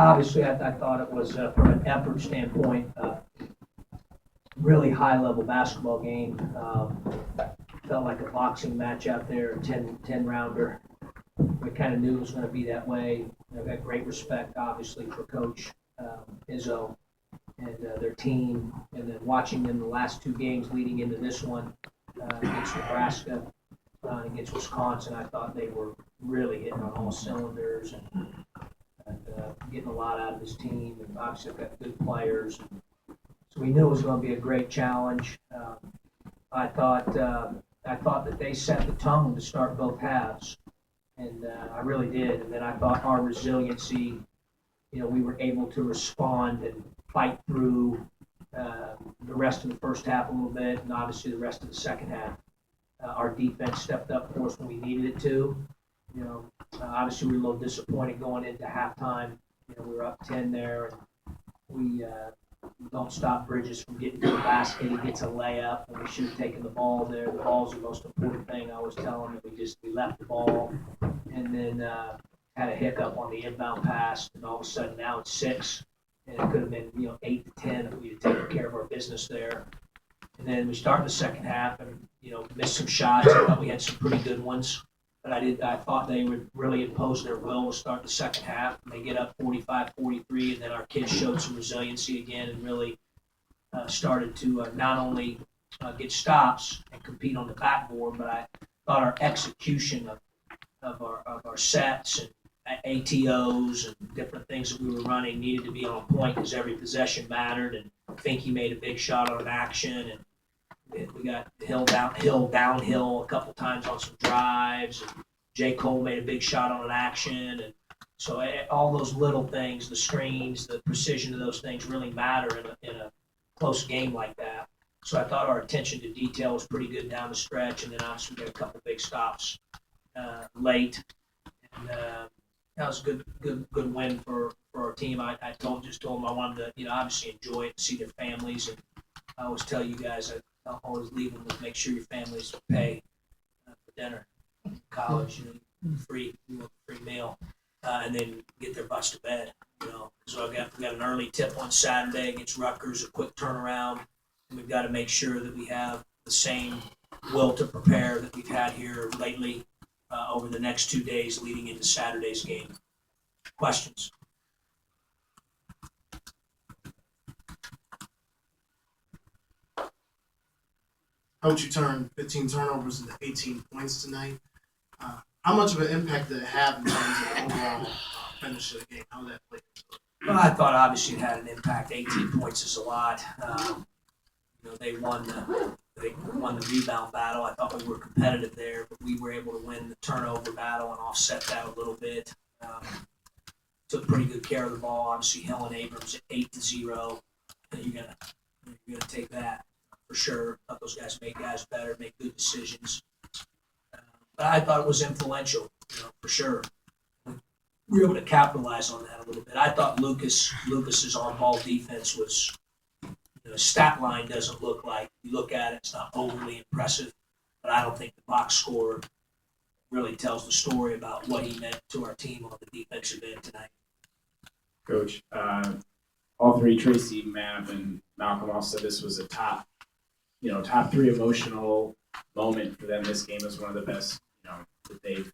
Obviously, I thought it was, from an effort standpoint, really high-level basketball game. Felt like a boxing match out there, 10-rounder. We kind of knew it was going to be that way. I've got great respect, obviously, for Coach Izzo and their team. And then watching them the last two games leading into this one against Nebraska and against Wisconsin, I thought they were really hitting on all cylinders and getting a lot out of this team. And obviously, they've got good players. So we knew it was going to be a great challenge. I thought that they set the tone to start both halves, and I really did. And then I thought our resiliency, we were able to respond and fight through the rest of the first half a little bit, and obviously the rest of the second half. Our defense stepped up for us when we needed it to. Obviously we were a little disappointed going into halftime. We were up 10 there, and we don't stop Bridges from getting to the basket. He gets a layup, and we should have taken the ball there. The ball's the most important thing. I always tell him that we left the ball, and then had a hiccup on the inbound pass, and all of a sudden now it's 6, and it could have been 8 to 10 if we had taken care of our business there. And then we start the second half, and missed some shots. I thought we had some pretty good ones. But I thought they would really impose their will to start the second half. And they get up 45-43, and then our kids showed some resiliency again and really started to not only get stops and compete on the backboard, but I thought our execution of our sets and ATOs and different things that we were running needed to be on point because every possession mattered. And I think he made a big shot on an action, and we got downhill a couple times on some drives. And J. Cole made a big shot on an action. And so all those little things, the screens, the precision of those things really matter in a close game like that. So I thought our attention to detail was pretty good down the stretch. And then obviously we got a couple big stops late. And that was a good win for our team. I told them I wanted to, obviously enjoy it, see their families. And I always tell you guys, I'll always leave them with make sure your families pay for dinner. College, free meal, and then get their bus to bed. So we got an early tip on Saturday against Rutgers, a quick turnaround, and we've got to make sure that we have the same will to prepare that we've had here lately over the next 2 days leading into Saturday's game. Questions? Coach, you turned 15 turnovers into 18 points tonight. How much of an impact did it have in terms of the overall finish of the game? How did that play? Well, I thought obviously it had an impact. 18 points is a lot. They won the rebound battle. I thought we were competitive there, but we were able to win the turnover battle and offset that a little bit. Took pretty good care of the ball. Obviously, Helen Abrams at 8-0. You're gonna take that for sure. Thought those guys made guys better, make good decisions. But I thought it was influential, for sure. We were able to capitalize on that a little bit. I thought Lucas's on-ball defense was, stat line doesn't look like, you look at it, it's not overly impressive, but I don't think the box score really tells the story about what he meant to our team on the defensive end tonight. Coach, all three, Tracy, Mav, and Malcolm all said this was a top 3 emotional moment for them. This game is one of the best, that they've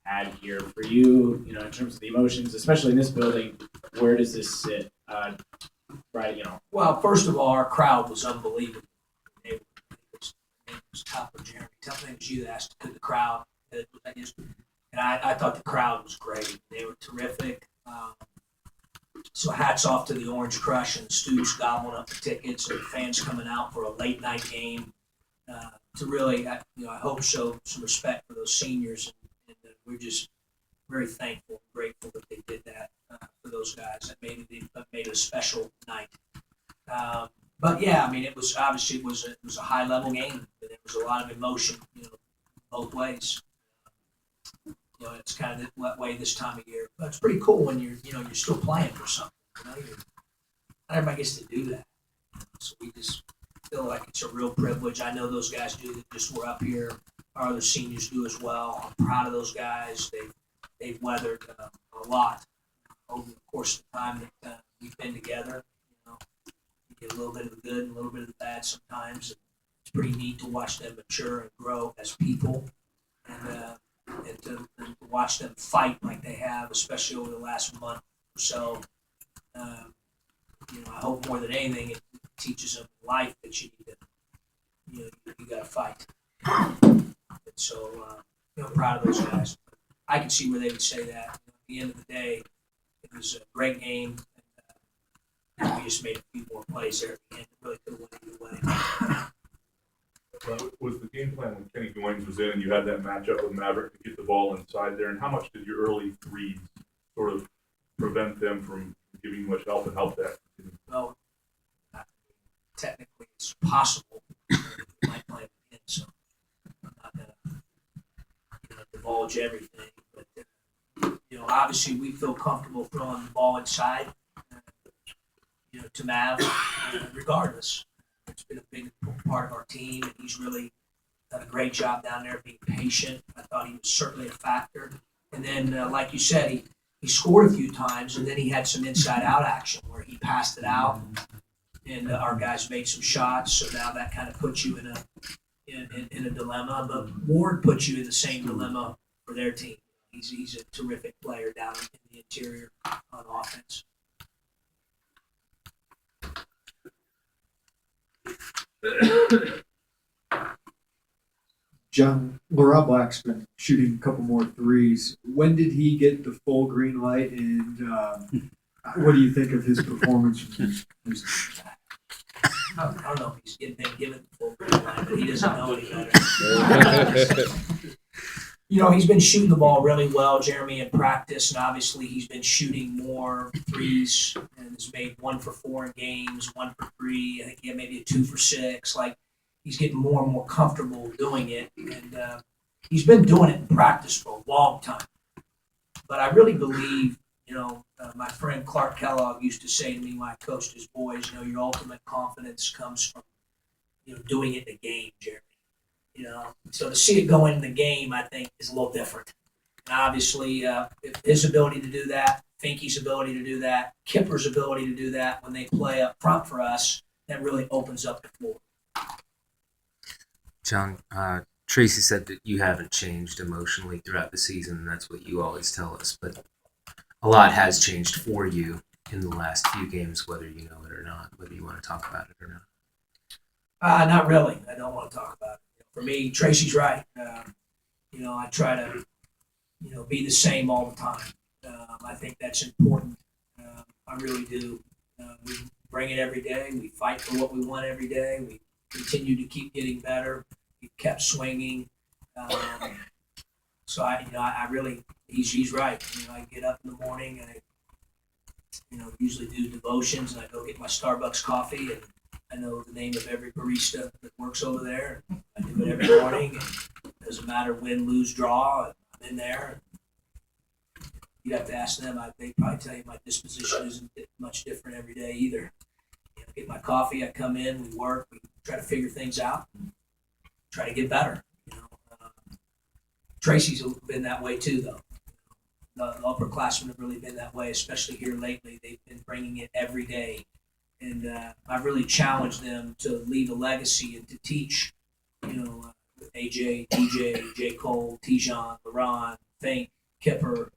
had here. For you, in terms of the emotions, especially in this building, where does this sit? Well, first of all, our crowd was unbelievable. It was top of Jeremy. Tell me, it was you that asked, could the crowd I thought the crowd was great. They were terrific. So hats off to the Orange Crush and Stooge gobbling up the tickets and fans coming out for a late night game to really, I hope show some respect for those seniors. And we're just very thankful and grateful that they did that for those guys. That made it a special night. But yeah, I mean, it was obviously it was a high level game. There was a lot of emotion, both ways. It's kind of that way this time of year. But it's pretty cool when you're still playing for something. Not everybody gets to do that. So we just feel like it's a real privilege. I know those guys do that just were up here. Our other seniors do as well. I'm proud of those guys. They've weathered a lot over the course of the time that we've been together. You get a little bit of the good and a little bit of the bad sometimes. It's pretty neat to watch them mature and grow as people, and to watch them fight like they have, especially over the last month or so. I hope more than anything it teaches them in life that you need to, you got to fight. And so, proud of those guys. I can see where they would say that. At the end of the day, it was a great game. And we just made a few more plays there at the end. It really could have went either way. Was the game plan when Kenny Goins was in and you had that matchup with Maverick to get the ball inside there? And how much did your early threes sort of prevent them from giving you much help and help that? Well, technically it's possible. My plan in, so I'm not going to divulge everything. But, obviously we feel comfortable throwing the ball inside, to Mav, regardless. It's been a big part of our team, and he's really done a great job down there being patient. I thought he was certainly a factor. And then, like you said, he scored a few times, and then he had some inside-out action where he passed it out, and our guys made some shots. So now that kind of puts you in a dilemma. But Ward puts you in the same dilemma for their team. He's a terrific player down in the interior on offense. John, Laurent Black's been shooting a couple more threes. When did he get the full green light, and what do you think of his performance? I don't know if he's been given the full green light, but he doesn't know any better. He's been shooting the ball really well, Jeremy, in practice, and obviously he's been shooting more threes and has made 1 for 4 in games, 1 for 3. I think he had maybe a 2 for 6. Like, he's getting more and more comfortable doing it, and he's been doing it in practice for a long time. But I really believe, my friend Clark Kellogg used to say to me when I coached his boys, your ultimate confidence comes from, doing it in the game, Jeremy. So to see it go in the game, I think, is a little different. And obviously, his ability to do that, Finke's ability to do that, Kipper's ability to do that when they play up front for us, that really opens up the floor. John, Tracy said that you haven't changed emotionally throughout the season, and that's what you always tell us. But a lot has changed for you in the last few games, whether you know it or not, whether you want to talk about it or not. Not really. I don't want to talk about it. For me, Tracy's right. I try to, be the same all the time. I think that's important. I really do. We bring it every day. We fight for what we want every day. We continue to keep getting better. We kept swinging. So I really, he's right. I get up in the morning and I, usually do devotions, and I go get my Starbucks coffee, and I know the name of every barista that works over there. I do it every morning. And it doesn't matter win, lose, draw. I'm in there. You have to ask them. They probably tell you my disposition isn't much different every day either. Get my coffee. I come in. We work. We try to figure things out. Try to get better. Tracy's been that way too, though. The upperclassmen have really been that way, especially here lately. They've been bringing it every day. And I've really challenged them to leave a legacy and to teach, with AJ, DJ, J. Cole, Tijon, LeRon, Fink, Kipper,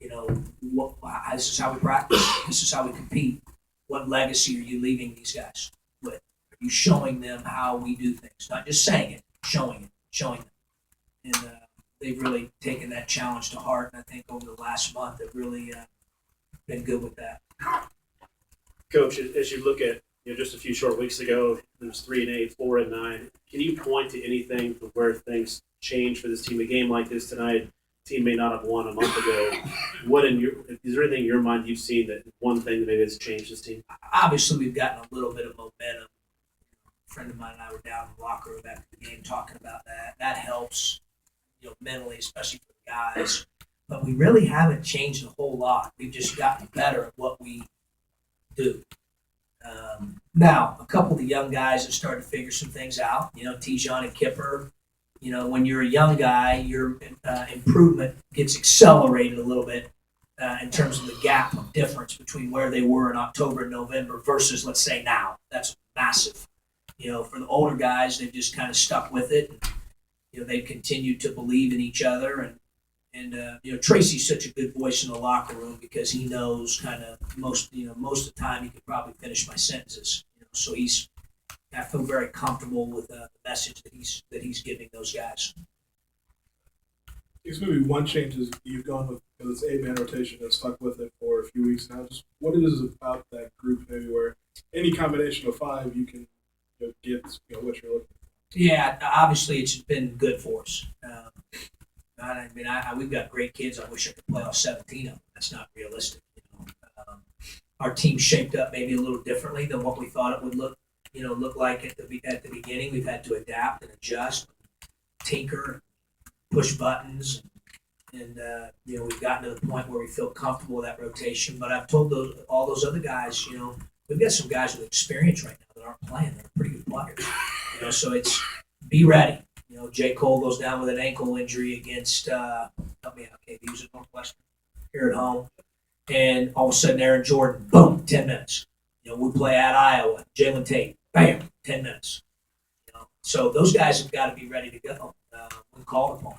this is how we practice. This is how we compete. What legacy are you leaving these guys with? Are you showing them how we do things? Not just saying it, showing them. And they've really taken that challenge to heart, and I think over the last month they've really been good with that. Coach, as you look at just a few short weeks ago, it was 3-8, 4-9. Can you point to anything from where things changed for this team? A game like this tonight, team may not have won a month ago. Is there anything in your mind you've seen that one thing that maybe has changed this team? Obviously, we've gotten a little bit of momentum. A friend of mine and I were down in the locker room after the game talking about that. That helps, mentally, especially for the guys. But we really haven't changed a whole lot. We've just gotten better at what we do. Now, a couple of the young guys have started to figure some things out. Tijon and Kipper. When you're a young guy, your improvement gets accelerated a little bit in terms of the gap of difference between where they were in October and November versus, let's say, now. That's massive. For the older guys, they've just kind of stuck with it. They've continued to believe in each other. And Tracy's such a good voice in the locker room because he knows kind of most of the time he could probably finish my sentences. So I feel very comfortable with the message that he's giving those guys. It's maybe one change is you've gone with this 8-man rotation and stuck with it for a few weeks now. Just what it is about that group, maybe where any combination of 5 you can get what you're looking for. Yeah, obviously it's been good for us. We've got great kids. I wish I could play all 17 of them. That's not realistic. Our team shaped up maybe a little differently than what we thought it would look like at the beginning. We've had to adapt and adjust, tinker, push buttons, and we've gotten to the point where we feel comfortable with that rotation. But I've told all those other guys, we've got some guys with experience right now that aren't playing. They're pretty good players. So it's be ready. J. Cole goes down with an ankle injury against help me out, he was at Northwestern here at home, and all of a sudden Aaron Jordan, boom, 10 minutes. We play at Iowa, Jalen Tate, bam, 10 minutes. So those guys have got to be ready to go when called upon.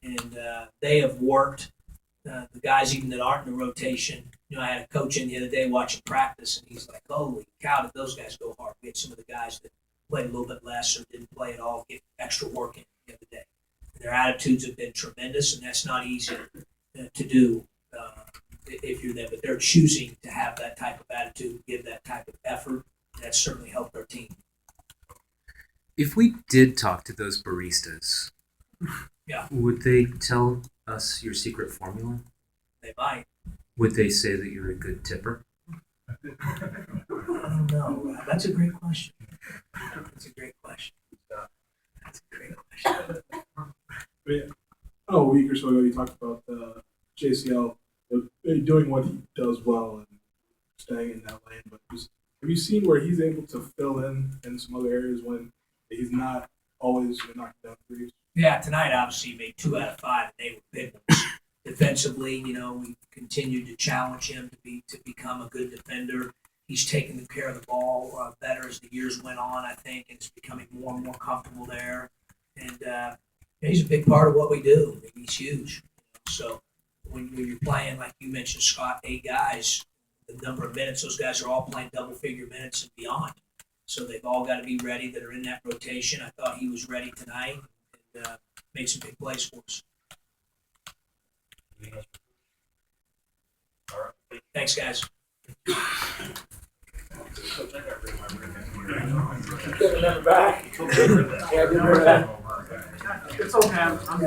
And they have worked, the guys even that aren't in the rotation. I had a coach in the other day watching practice, and he's like, holy cow, did those guys go hard. We had some of the guys that played a little bit less or didn't play at all get extra work in the other day. And their attitudes have been tremendous, and that's not easy to do if you're there. But they're choosing to have that type of attitude, give that type of effort. That's certainly helped our team. If we did talk to those baristas, Yeah. would they tell us your secret formula? They might. Would they say that you're a good tipper? I don't know. That's a great question. That's a great question. A week or so ago, you talked about JCL doing what he does well and staying in that lane. But have you seen where he's able to fill in some other areas when he's not always knocking down threes? Yeah, tonight obviously he made 2 out of 5, and they were big ones. Defensively, we continued to challenge him to become a good defender. He's taken care of the ball better as the years went on, I think, and it's becoming more and more comfortable there. And he's a big part of what we do. He's huge. So when you're playing, like you mentioned, Scott, 8 guys, the number of minutes, those guys are all playing double-figure minutes and beyond. So they've all got to be ready that are in that rotation. I thought he was ready tonight and made some big plays for us. Thanks, guys. Back. It's okay. I'm